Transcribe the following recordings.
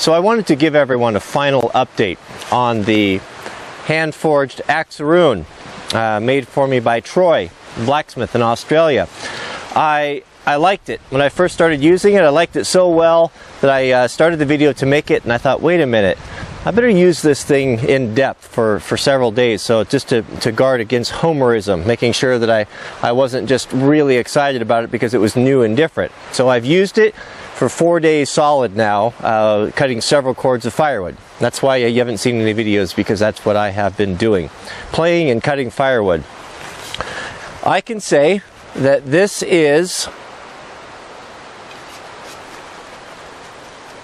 So I wanted to give everyone a final update on the hand-forged Axearoon made for me by Troy, blacksmith in Australia. I liked it. When I first started using it, I liked it so well that I started the video to make it, and I thought, wait a minute, I better use this thing in depth for several days, so just to guard against homerism, making sure that I wasn't just really excited about it because it was new and different. So I've used it for 4 days solid now, cutting several cords of firewood. That's why you haven't seen any videos, because that's what I have been doing, playing and cutting firewood. I can say that this is,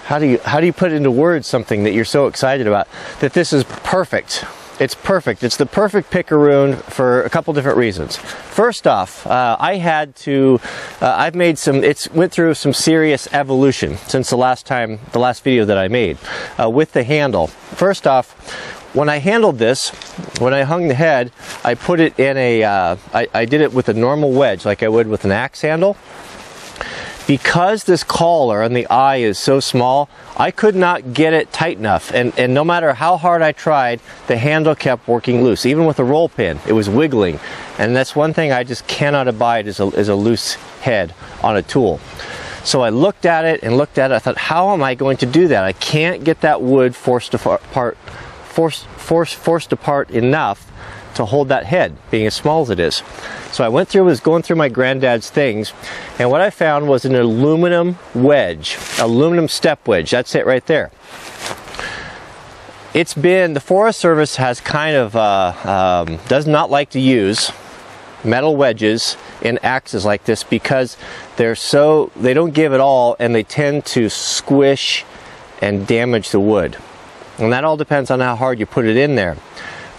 how do you put into words something that you're so excited about? That this is perfect. It's perfect. It's the perfect pickeroon for a couple different reasons. First off, I've made some, went through some serious evolution since the last video that I made with the handle. First off, when I handled this, when I hung the head, I put it in I did it with a normal wedge like I would with an axe handle. Because this collar on the eye is so small, I could not get it tight enough, and no matter how hard I tried, the handle kept working loose. Even with a roll pin, it was wiggling, and that's one thing I just cannot abide is a loose head on a tool. So I looked at it and looked at it. I thought, how am I going to do that? I can't get that wood forced apart enough to hold that head, being as small as it is. So I was going through my granddad's things, and what I found was an aluminum wedge, aluminum step wedge. That's it right there. It's been, the Forest Service has kind of, does not like to use metal wedges in axes like this because they don't give it all, and they tend to squish and damage the wood. And that all depends on how hard you put it in there.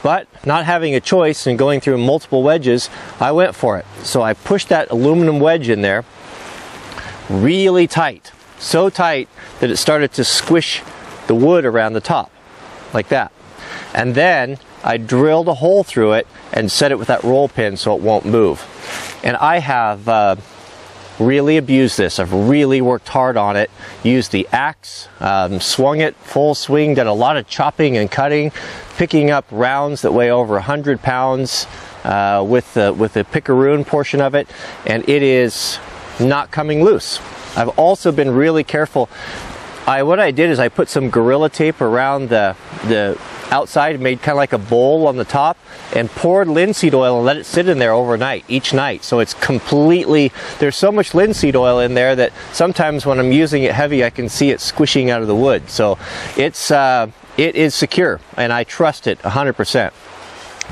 But not having a choice and going through multiple wedges, I went for it. So I pushed that aluminum wedge in there really tight. So tight that it started to squish the wood around the top, like that. And then I drilled a hole through it and set it with that roll pin so it won't move. And I have really abused this. I've really worked hard on it. Used the axe, swung it full swing, did a lot of chopping and cutting, picking up rounds that weigh over 100 pounds with the pickeroon portion of it, and it is not coming loose. I've also been really careful. What I did is I put some Gorilla Tape around the outside, made kind of like a bowl on the top, and poured linseed oil and let it sit in there overnight, each night. So it's completely, there's so much linseed oil in there that sometimes when I'm using it heavy, I can see it squishing out of the wood. So it is secure, and I trust it 100%.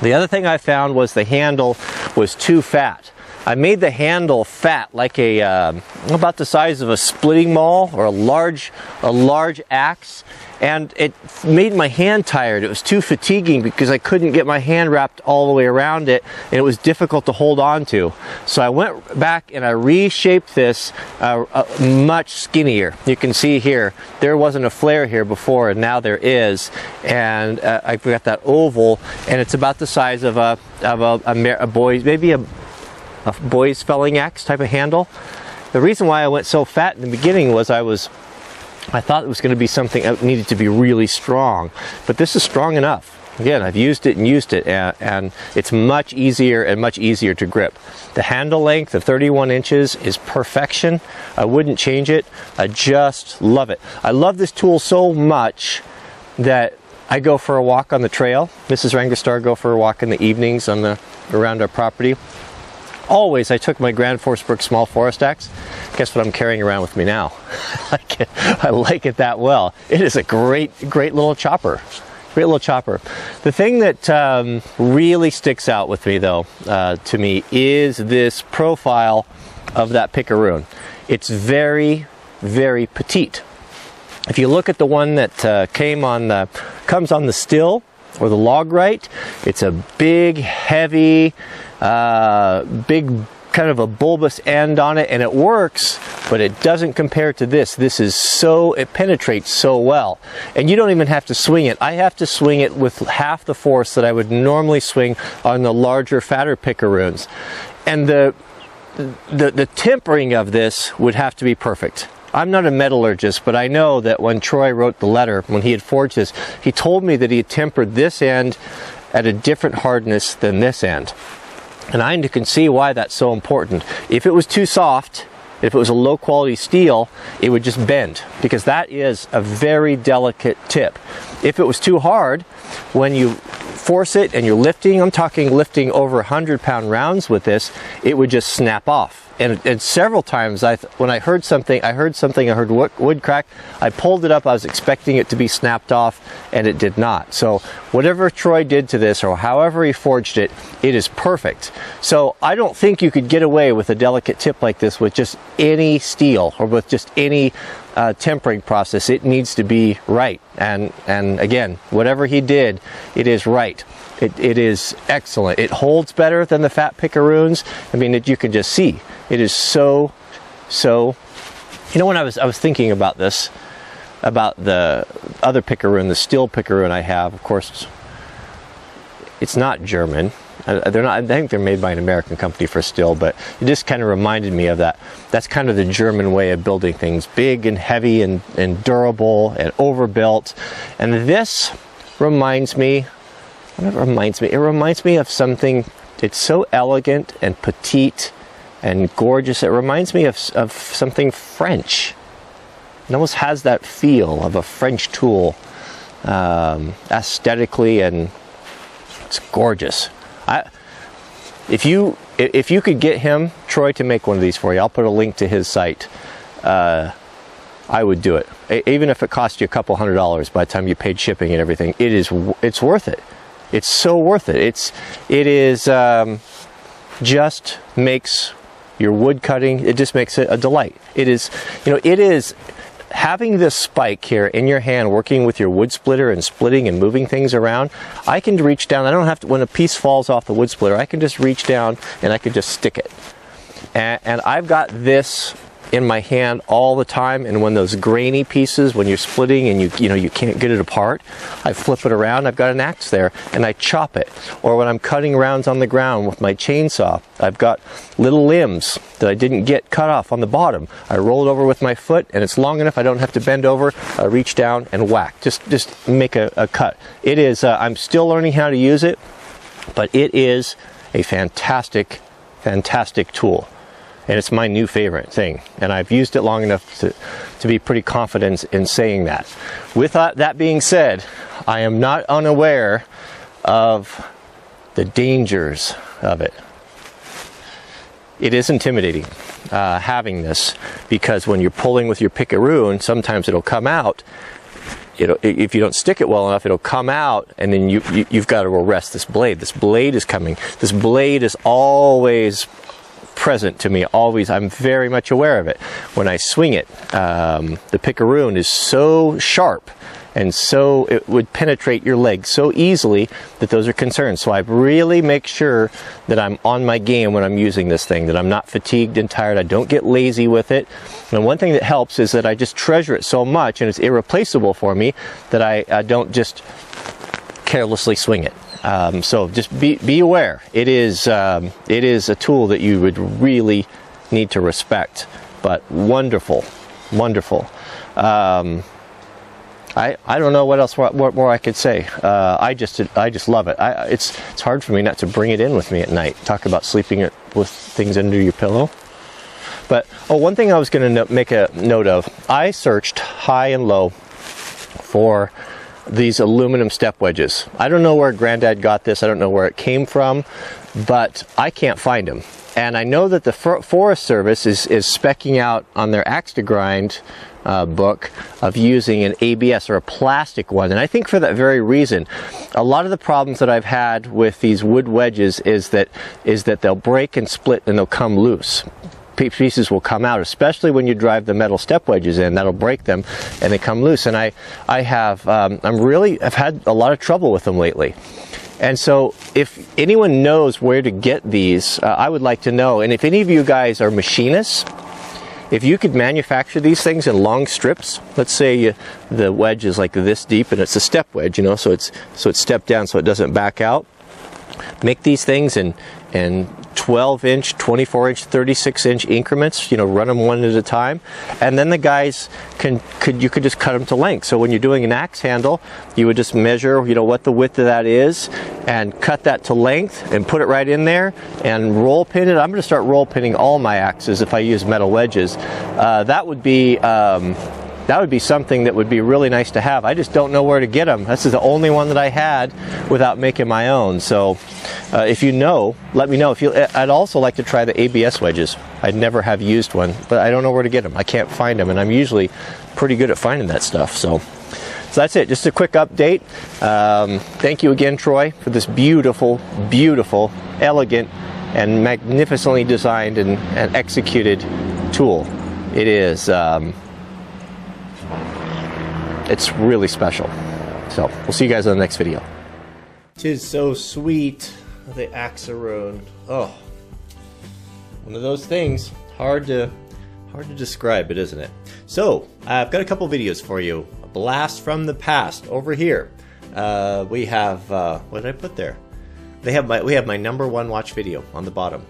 The other thing I found was the handle was too fat. I made the handle fat, like about the size of a splitting maul or a large axe, and it made my hand tired. It was too fatiguing because I couldn't get my hand wrapped all the way around it, and it was difficult to hold on to. So I went back and I reshaped this much skinnier. You can see here, there wasn't a flare here before, and now there is. And I've got that oval, and it's about the size of a boy's, maybe a boy's felling axe type of handle. The reason why I went so fat in the beginning was I thought it was going to be something that needed to be really strong, but this is strong enough. Again, I've used it and used it, and it's much easier to grip. The handle length of 31 inches is perfection. I wouldn't change it. I just love it. I love this tool so much that I go for a walk on the trail. Mrs. Wranglerstar go for a walk in the evenings around our property. Always, I took my Grand Forestburg small forest axe. Guess what I'm carrying around with me now? I like it that well. It is a great little chopper. Great little chopper. The thing that really sticks out with me, though, to me, is this profile of that pickeroon. It's very, very petite. If you look at the one that comes on the still or the log right, it's a big, heavy, big kind of a bulbous end on it, and it works, but it doesn't compare to this. This is it penetrates so well, and you don't even have to swing it. I have to swing it with half the force that I would normally swing on the larger, fatter pickeroons, and the tempering of this would have to be perfect. I'm not a metallurgist, but I know that when Troy wrote the letter, when he had forged this, he told me that he had tempered this end at a different hardness than this end. And I can see why that's so important. If it was too soft, if it was a low quality steel, it would just bend, because that is a very delicate tip. If it was too hard, when you force it and you're lifting, I'm talking lifting over 100-pound rounds with this, it would just snap off. And several times when I heard wood crack, I pulled it up, I was expecting it to be snapped off, and it did not. So whatever Troy did to this, or however he forged it, it is perfect. So I don't think you could get away with a delicate tip like this with just any steel, or with just any tempering process. It needs to be right. And again, whatever he did, it is right. It is excellent. It holds better than the fat pickeroons. I mean, you can just see. It is so. You know, when I was thinking about this, about the other pickeroon, the steel pickeroon I have, of course, it's not German. They're not. I think they're made by an American company for steel, but it just kind of reminded me of that. That's kind of the German way of building things: big and heavy and durable and overbuilt. And this reminds me. It reminds me of something. It's so elegant and petite and gorgeous. It reminds me of something French. It almost has that feel of a French tool, aesthetically, and it's gorgeous. If you could get him, Troy, to make one of these for you, I'll put a link to his site. I would do it, even if it cost you a couple $100 by the time you paid shipping and everything. It's worth it. It's so worth it. It is just makes your wood cutting. It just makes it a delight. It is, it is having this spike here in your hand, working with your wood splitter and splitting and moving things around. I can reach down. I don't have to. When a piece falls off the wood splitter, I can just reach down and I can just stick it. And I've got this in my hand all the time, and when those grainy pieces, when you're splitting and you can't get it apart, I flip it around. I've got an axe there and I chop it. Or when I'm cutting rounds on the ground with my chainsaw, I've got little limbs that I didn't get cut off on the bottom. I roll it over with my foot, and it's long enough I don't have to bend over. I reach down and whack. Just make a cut. It is. I'm still learning how to use it, but it is a fantastic tool. And it's my new favorite thing. And I've used it long enough to be pretty confident in saying that. With that being said, I am not unaware of the dangers of it. It is intimidating having this, because when you're pulling with your pickeroon, sometimes it'll come out. If you don't stick it well enough, it'll come out, and then you've got to arrest this blade. This blade is coming. This blade is always present to me, always. I'm very much aware of it. When I swing it, the pickeroon is so sharp, and so it would penetrate your leg so easily that those are concerns. So I really make sure that I'm on my game when I'm using this thing, that I'm not fatigued and tired. I don't get lazy with it. And one thing that helps is that I just treasure it so much, and it's irreplaceable for me, that I don't just carelessly swing it. So just be aware. It is a tool that you would really need to respect, but wonderful. I don't know what more I could say. I just love it. It's hard for me not to bring it in with me at night. Talk about sleeping with things under your pillow. But one thing I was going to make a note of. I searched high and low for these aluminum step wedges. I don't know where Granddad got this. I don't know where it came from, but I can't find them. And I know that the Forest Service is speccing out on their axe to grind book of using an ABS or a plastic one. And I think for that very reason, a lot of the problems that I've had with these wood wedges is that they'll break and split and they'll come loose. Pieces will come out, especially when you drive the metal step wedges in. That'll break them and they come loose. And I've had a lot of trouble with them lately. And so if anyone knows where to get these, I would like to know. And if any of you guys are machinists, if you could manufacture these things in long strips, let's say the wedge is like this deep and it's a step wedge, so it's stepped down so it doesn't back out. make these things in 12-inch, 24-inch, 36-inch increments. You know, run them one at a time, and then the guys you could just cut them to length. So when you're doing an axe handle, you would just measure, you know, what the width of that is, and cut that to length, and put it right in there, and roll pin it. I'm going to start roll pinning all my axes if I use metal wedges. That would be something that would be really nice to have. I just don't know where to get them. This is the only one that I had without making my own. So if you know, let me know. I'd also like to try the ABS wedges. I never have used one, but I don't know where to get them. I can't find them, and I'm usually pretty good at finding that stuff. So that's it. Just a quick update. Thank you again, Troy, for this beautiful, beautiful, elegant, and magnificently designed and executed tool. It is. It's really special. So we'll see you guys on the next video. 'Tis so sweet, the Axearoon. Oh, one of those things. Hard to describe it, isn't it? So I've got a couple videos for you. A blast from the past. Over here, we have what did I put there? We have my #1 watch video on the bottom.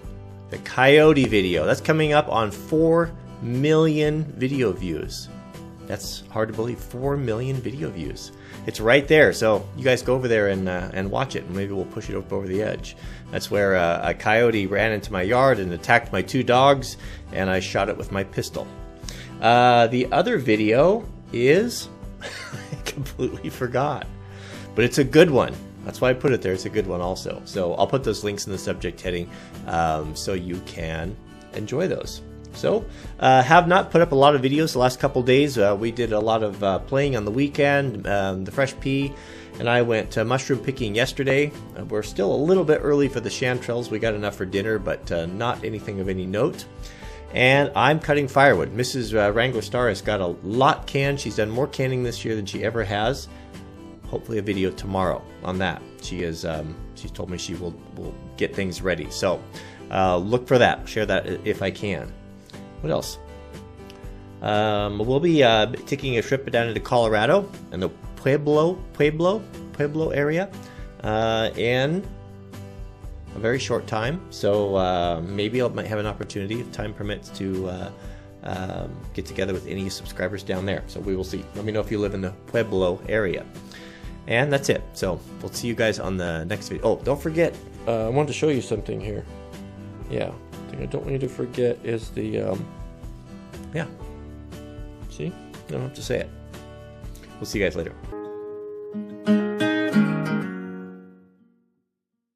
The coyote video. That's coming up on 4 million video views. That's hard to believe. 4 million video views. It's right there. So you guys go over there and watch it, and maybe we'll push it up over the edge. That's where a coyote ran into my yard and attacked my 2 dogs, and I shot it with my pistol. The other video is I completely forgot, but it's a good one. That's why I put it there. It's a good one also. So I'll put those links in the subject heading so you can enjoy those. So, have not put up a lot of videos the last couple days. We did a lot of playing on the weekend. The Fresh Pea and I went mushroom picking yesterday. We're still a little bit early for the chanterelles. We got enough for dinner, but not anything of any note. And I'm cutting firewood. Mrs. Wranglerstar has got a lot canned. She's done more canning this year than she ever has. Hopefully a video tomorrow on that. She's told me she will get things ready. So, look for that. Share that if I can. What else? We'll be taking a trip down into Colorado and the Pueblo area in a very short time. So maybe I might have an opportunity, if time permits, to get together with any subscribers down there. So we will see. Let me know if you live in the Pueblo area. And that's it. So we'll see you guys on the next video. Oh, don't forget, I wanted to show you something here. Yeah. I don't want you to forget is the, yeah, see? I don't have to say it. We'll see you guys later.